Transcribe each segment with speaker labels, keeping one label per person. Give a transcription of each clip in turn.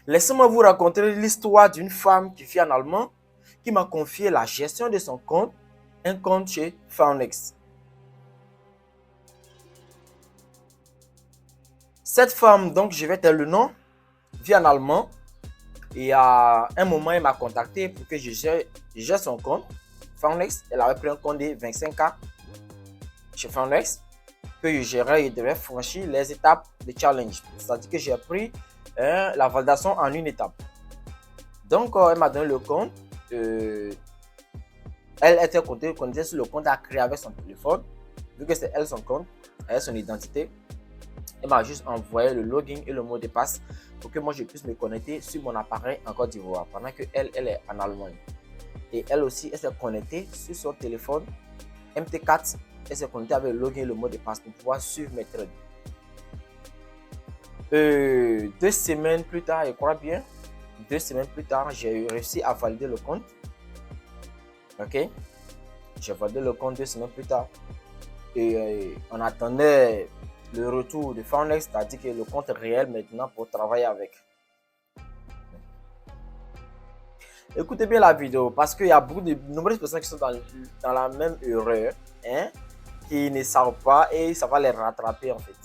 Speaker 1: Laissez-moi vous raconter l'histoire d'une femme qui vit en Allemagne, qui m'a confié la gestion de son compte, un compte chez Phonex. Cette femme, donc je vais te le nom, vit en Allemagne. Et à un moment, elle m'a contacté pour que je gère son compte. Phonex, elle avait pris un compte de 25K chez Phonex que je gérais et devait franchir les étapes de challenge. C'est-à-dire que j'ai pris la validation en une étape. Donc, elle m'a donné le compte. Elle était connectée sur le compte à créer avec son téléphone. Vu que c'est elle son compte, elle a son identité. Elle m'a juste envoyé le login et le mot de passe pour que moi je puisse me connecter sur mon appareil en Côte d'Ivoire pendant que elle est en Allemagne. Et elle aussi, elle s'est connectée sur son téléphone MT4. Elle s'est connectée avec le login et le mot de passe pour pouvoir suivre mes trades. 2 semaines plus tard, je crois bien, 2 semaines plus tard, j'ai réussi à valider le compte. Ok, j'ai validé le compte 2 semaines plus tard. Et on attendait le retour de Phonex, c'est-à-dire que le compte est réel maintenant pour travailler avec. Écoutez bien la vidéo parce qu'il y a beaucoup de nombreuses personnes qui sont dans la même erreur, hein, qui ne savent pas et ça va les rattraper en fait.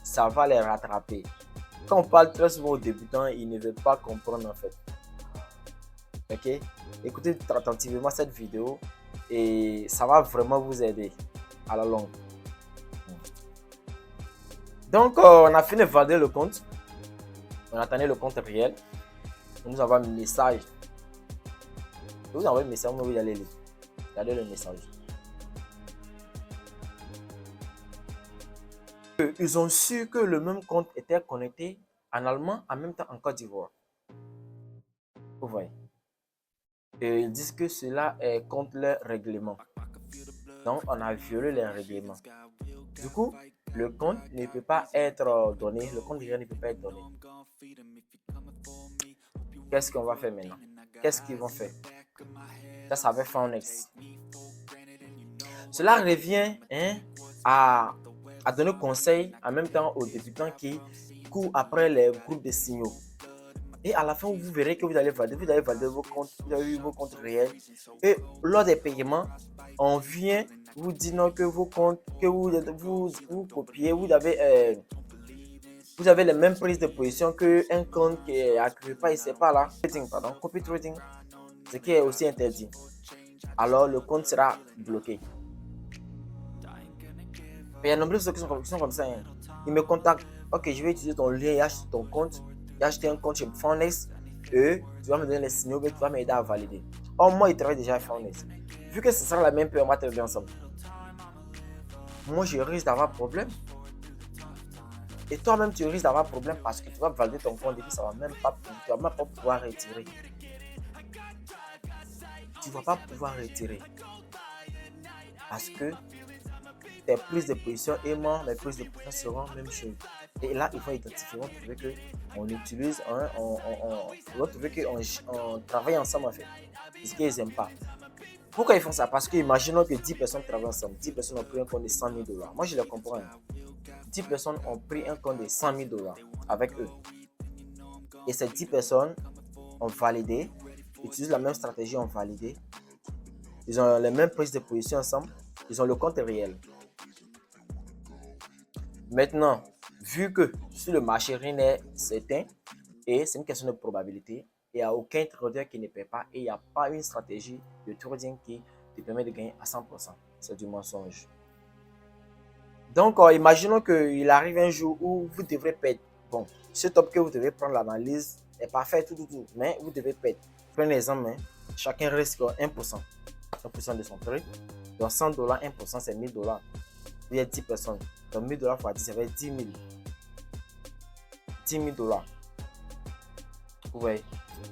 Speaker 1: Ça va les rattraper. Quand on parle très souvent aux débutants, ils ne veulent pas comprendre en fait. Ok, écoutez attentivement cette vidéo et ça va vraiment vous aider à la longue. Donc, on a fini de valider le compte. On attendait le compte réel. On nous envoie un message. Je vous envoie un message, vous allez lire. Regardez le message. Ils ont su que le même compte était connecté en allemand en même temps en Côte d'Ivoire. Vous voyez. Et ils disent que cela est contre leur règlement. Donc, on a violé les règlements. Du coup, le compte ne peut pas être donné. Le compte réel ne peut pas être donné. Qu'est-ce qu'on va faire maintenant? Qu'est-ce qu'ils vont faire? Ça avait Phonex. Cela revient à donner conseil en même temps aux débutants qui courent après les groupes de signaux. Et à la fin, vous verrez que vous allez valider vos comptes, vous avez eu vos comptes réels. Et lors des paiements, on vient vous dire non, que vos comptes, que vous copiez, vous avez les mêmes prises de position qu'un compte qui est accru pas, et c'est pas là. Pardon, copy trading, ce qui est aussi interdit. Alors le compte sera bloqué. Il y a de nombreuses personnes qui sont comme ça. Hein. Ils me contactent. Ok, je vais utiliser ton lien et acheter ton compte. J'ai acheté un compte chez Phonex. Et tu vas me donner les signaux, mais tu vas m'aider à valider. Or, moi, il travaille déjà à Phonex. Vu que ce sera la même paix, on va travailler ensemble. Moi, je risque d'avoir problème. Et toi-même, tu risques d'avoir problème parce que tu vas valider ton compte et puis ça va même pas, tu vas même pas pouvoir retirer. Tu ne vas pas pouvoir retirer. Parce que tes prises de position et moi, mes prises de position seront même chose. Et là, il faut identifier, on va trouver qu'on utilise, on va trouver qu'on travaille ensemble en fait. Ce qu'ils n'aiment pas. Pourquoi ils font ça? Parce que imaginons que 10 personnes travaillent ensemble. 10 personnes ont pris un compte de 100 000 $. Moi, je le comprends. 10 personnes ont pris un compte de 100 000 $ avec eux. Et ces 10 personnes ont validé, utilisent la même stratégie, ont validé. Ils ont les mêmes prises de position ensemble. Ils ont le compte réel. Maintenant, vu que sur le marché, rien n'est certain, et c'est une question de probabilité, il n'y a aucun trader qui ne paie pas et il n'y a pas une stratégie de trading qui te permet de gagner à 100%. C'est du mensonge. Donc, imaginons qu'il arrive un jour où vous devrez perdre. Bon, ce top que vous devez prendre l'analyse est parfait, tout, mais vous devez perdre. Prenez l'exemple, hein, chacun risque 1%. 1% de son prix. Donc, 100 $, 1%, c'est 1000 $. Il y a 10 personnes. Donc 1000 $ fois 10, ça fait 10 000. 10 000 $. Vous voyez,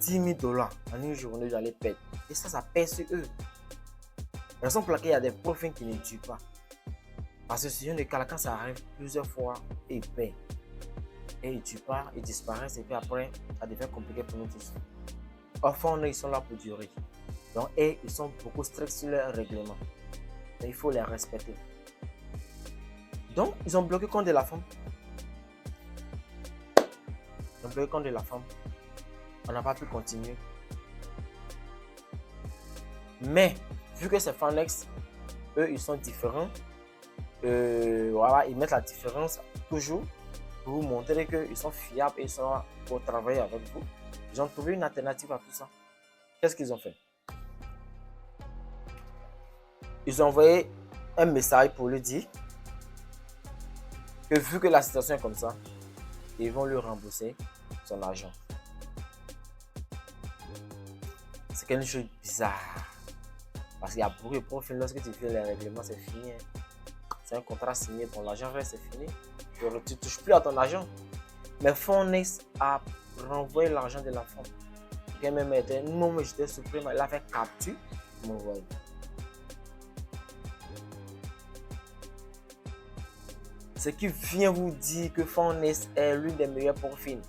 Speaker 1: 10 000 $ en une journée, vous allez perdre. Et ça pèse sur eux. Raison pour laquelle il y a des profits qui ne tuent pas. Parce que si on est cas, quand ça arrive plusieurs fois, ils perdent. Et ils ne tuent pas, ils disparaissent. Et puis après, ça devient compliqué pour nous tous. Au fond, ils sont là pour durer. Donc, et ils sont beaucoup stricts sur leurs règlements. Et il faut les respecter. Donc, ils ont bloqué le compte de la femme. Ils ont bloqué le compte de la femme. on n'a pas pu continuer. Mais, vu que c'est Phonex, eux, ils sont différents. Voilà, ils mettent la différence toujours pour vous montrer qu'ils sont fiables et ils sont là pour travailler avec vous. Ils ont trouvé une alternative à tout ça. Qu'est-ce qu'ils ont fait? Ils ont envoyé un message pour lui dire que vu que la situation est comme ça, ils vont lui rembourser son argent. C'est quelque chose de bizarre. Parce qu'il y a beaucoup de profils, lorsque tu fais les règlements, c'est fini. C'est un contrat signé, ton argent reste, c'est fini. Tu ne touches plus à ton argent. Mais Phonex a renvoyé l'argent de la femme. Quelqu'un même était, non, mais j'étais surpris, mais il a fait capture, il m'a envoyé. Ce qui vient vous dire que Phonex est l'une des meilleures profils.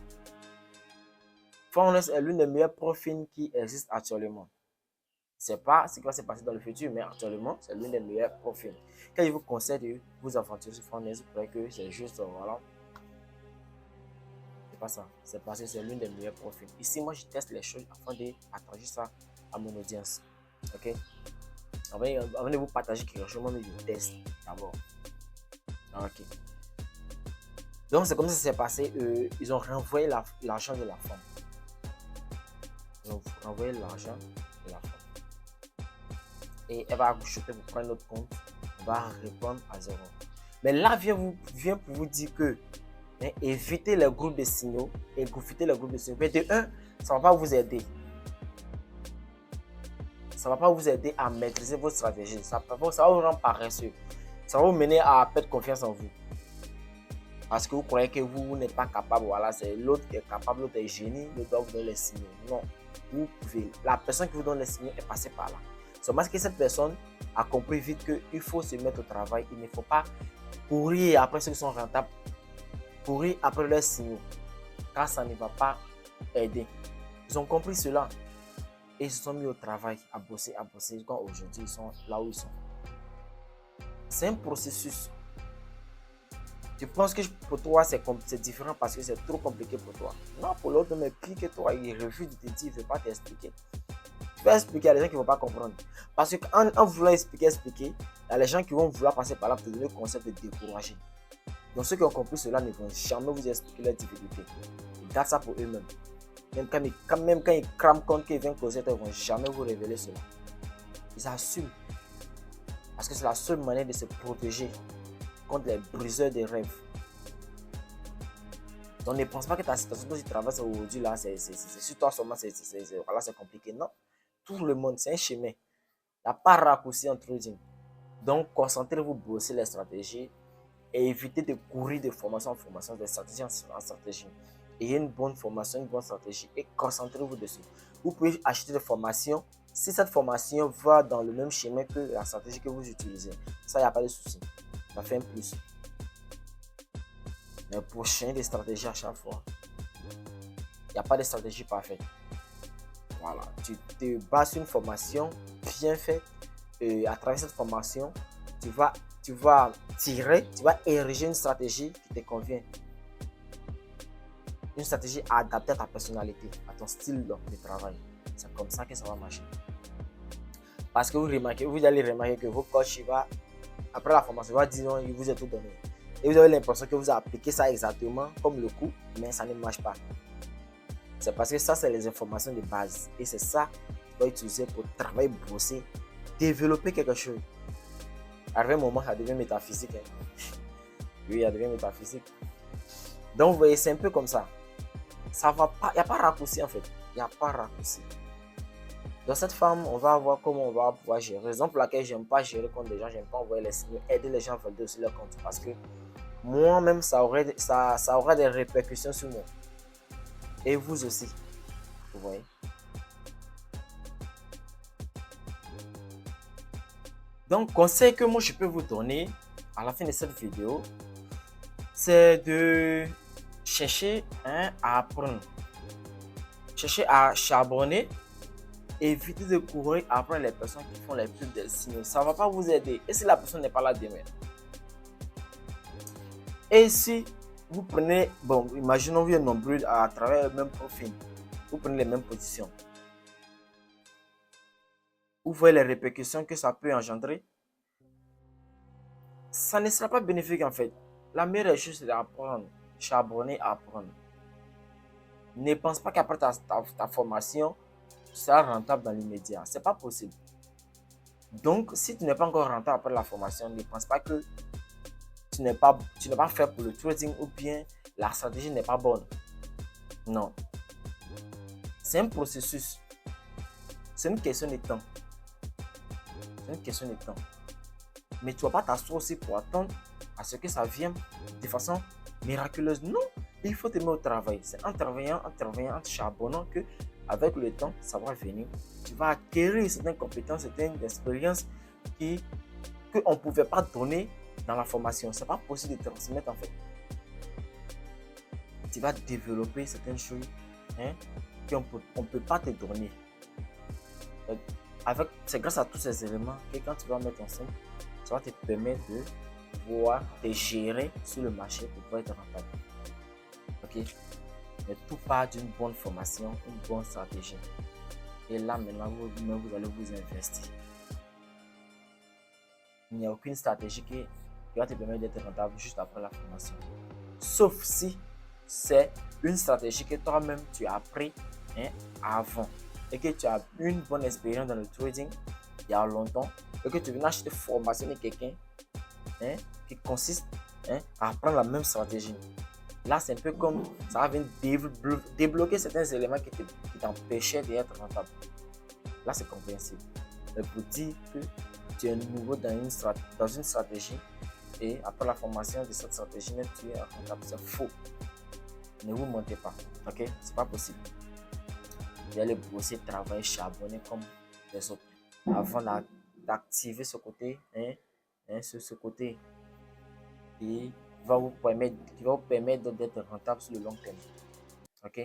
Speaker 1: Phonex est l'une des meilleures profils qui existent actuellement. Je ne sais pas ce qui va se passer dans le futur, mais actuellement, c'est l'une des meilleures profils. Quand je vous conseille de vous aventurer sur Phonex, vous croyez que c'est juste, voilà. C'est pas ça. C'est parce que c'est l'une des meilleures profils. Ici, moi, je teste les choses afin de partager ça à mon audience. Ok? Avant de vous partager quelque chose, moi, je teste d'abord. Ok. Donc, c'est comme ça que ça s'est passé. Ils ont renvoyé l'argent de la femme. Ils ont renvoyé l'argent de la femme. Et elle va acheter pour prendre notre compte. On va répondre à 0. Mais là, vient pour vous dire que évitez les groupes de signaux. Évitez les groupes de signaux. Mais de un, ça ne va pas vous aider. Ça ne va pas vous aider à maîtriser votre stratégie. Ça va vous rendre paresseux. Ça va vous mener à perdre confiance en vous. Parce que vous croyez que vous n'êtes pas capable. Voilà, c'est l'autre qui est capable, l'autre est génie, l'autre doit vous donner les signaux. Non, vous pouvez. La personne qui vous donne les signaux est passée par là. Seulement que cette personne a compris vite qu'il faut se mettre au travail. Il ne faut pas courir après ceux qui sont rentables. Courir après leurs signaux. Car ça ne va pas aider. Ils ont compris cela. Et ils se sont mis au travail, à bosser. Quand aujourd'hui, ils sont là où ils sont. C'est un processus. Tu penses que pour toi, c'est différent parce que c'est trop compliqué pour toi. Non, pour l'autre, mais pire que toi, il refuse de te dire, il ne veut pas t'expliquer. Tu vas expliquer à des gens qui ne vont pas comprendre. Parce qu'en voulant expliquer, il y a les gens qui vont vouloir passer par là pour te donner le concept de décourager. Donc ceux qui ont compris cela ne vont jamais vous expliquer leurs difficultés. Ils gardent ça pour eux-mêmes. Même quand ils crament compte qu'ils viennent causer, ils ne vont jamais vous révéler cela. Ils assument. Parce que c'est la seule manière de se protéger contre les briseurs de rêves. Donc ne pense pas que ta situation que tu traverses aujourd'hui, là, c'est sur toi seulement, voilà, c'est compliqué. Non. Tout le monde, c'est un chemin. Il n'y a pas de raccourci en trading. Donc, concentrez-vous, bosser les stratégies et évitez de courir de formation en formation, de stratégie en stratégie. Ayez une bonne formation, une bonne stratégie et concentrez-vous dessus. Vous pouvez acheter des formations si cette formation va dans le même chemin que la stratégie que vous utilisez. Ça, il n'y a pas de souci. Ça fait un plus. Mais pour changer des stratégies à chaque fois, il n'y a pas de stratégie parfaite. Voilà, tu te bases sur une formation bien faite et à travers cette formation, tu vas ériger une stratégie qui te convient. Une stratégie adaptée à ta personnalité, à ton style de travail. C'est comme ça que ça va marcher. Parce que vous allez remarquer que vos coachs, après la formation, il va dire non, il vous a tout donné. Et vous avez l'impression que vous avez appliqué ça exactement comme le coup, mais ça ne marche pas. C'est parce que ça, c'est les informations de base. Et c'est ça que tu dois utiliser pour travailler, bosser, développer quelque chose. Arrivé un moment, ça devient métaphysique. Oui, ça devient métaphysique. Donc, vous voyez, c'est un peu comme ça. Ça va pas, il n'y a pas de raccourci en fait. Il n'y a pas de raccourci. Dans cette femme, on va voir comment on va pouvoir gérer. Raison pour laquelle je n'aime pas gérer contre des gens, je n'aime pas envoyer les signaux, aider les gens à valider aussi leur compte. Parce que moi-même, ça aura des répercussions sur moi. Et vous aussi. Vous voyez. Donc, conseil que moi je peux vous donner à la fin de cette vidéo, c'est de chercher à apprendre. Chercher à charbonner. Évitez de courir après les personnes qui font les pubs des signaux. Ça ne va pas vous aider. Et si la personne n'est pas là demain? Et si vous prenez, bon, imaginons vous êtes nombreux à travers le même profil. vous prenez les mêmes positions. Vous voyez les répercussions que ça peut engendrer. Ça ne sera pas bénéfique en fait. La meilleure chose, c'est d'apprendre, charbonner, apprendre. Ne pense pas qu'après ta formation, tu seras rentable dans l'immédiat. Ce n'est pas possible. Donc, si tu n'es pas encore rentable après la formation, ne pense pas que tu n'es pas fait pour le trading ou bien la stratégie n'est pas bonne. Non. C'est un processus. C'est une question de temps. C'est une question de temps. Mais tu ne vas pas t'asseoir aussi pour attendre à ce que ça vienne de façon miraculeuse. Non, il faut te mettre au travail. C'est en travaillant, en charbonnant que avec le temps, ça va venir. Tu vas acquérir certaines compétences, certaines expériences qu'on ne pouvait pas donner dans la formation. Ce n'est pas possible de transmettre en fait. Tu vas développer certaines choses qu'on ne peut pas te donner. C'est grâce à tous ces éléments que quand tu vas mettre ensemble, ça va te permettre de pouvoir te gérer sur le marché pour pouvoir être rentable. Ok? Mais tout part d'une bonne formation, une bonne stratégie. Et là, maintenant, vous allez vous investir. Il n'y a aucune stratégie qui va te permettre d'être rentable juste après la formation. Sauf si c'est une stratégie que toi-même tu as appris avant et que tu as une bonne expérience dans le trading il y a longtemps et que tu viens acheter formation de quelqu'un qui consiste à apprendre la même stratégie. Là, c'est un peu comme ça va venir débloquer certains éléments qui t'empêchaient d'être rentable. Là, c'est compréhensible. Mais pour dire que tu es nouveau dans une stratégie et après la formation de cette stratégie, tu es rentable, c'est faux. Ne vous mentez pas, ok? C'est pas possible. Vous allez bosser, travailler, charbonner comme les autres avant d'activer ce côté, ce côté qui va vous permettre d'être rentable sur le long terme.